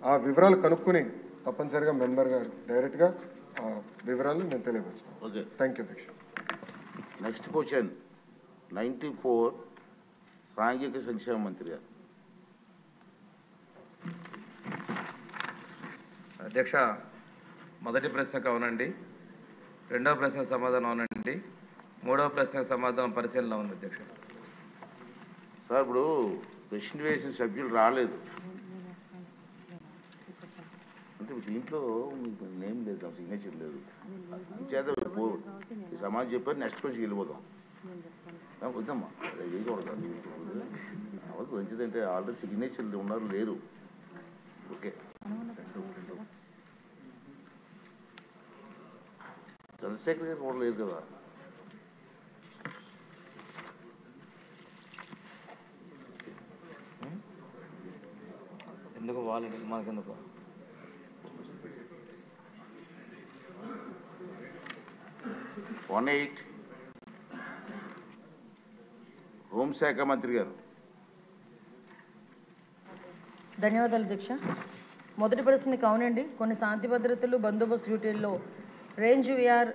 ఆ వివరాలు కనుక్కొని తప్పనిసరిగా మెంబర్ గారు డైరెక్ట్గా వివరాలు నేను తెలియవచ్చాను. ఓకే, థ్యాంక్ యూ అధ్యక్ష. నెక్స్ట్ క్వశ్చన్ 94 సాంఘిక సంక్షేమ మంత్రి గారు. అధ్యక్ష, మొదటి ప్రశ్నకు అవునండి, రెండవ ప్రశ్నకు సమాధానం అవునండి, మూడవ ప్రశ్నకు సమాధానం పరిశీలన ఉంది అధ్యక్ష. సార్ ఇప్పుడు ప్రశ్న వేసిన సభ్యులు రాలేదు అంటే దీంట్లో మీకు నేమ్ లేదు, సిగ్నేచర్ లేదు, చేత ఈ సమాజం చెప్పారు. నెక్స్ట్ క్వశ్చన్ వెళ్ళిపోదాం. వద్దమ్మా చేయకూడదు, అవదు మంచిదంటే ఆల్రెడీ సిగ్నేచర్లు ఉన్నారు లేరు. ఓకే, చంద్రశేఖర్ గారు కూడా లేదు కదా. ఎందుకు వాళ్ళకి మనకెందుకు? హోంశాఖ మంత్రి గారు. ధన్యవాదాలు అధ్యక్ష. మొదటి ప్రశ్నకి అవునండి, కొన్ని శాంతి భద్రతలు బందోబస్తు డ్యూటీల్లో రేంజ్ విఆర్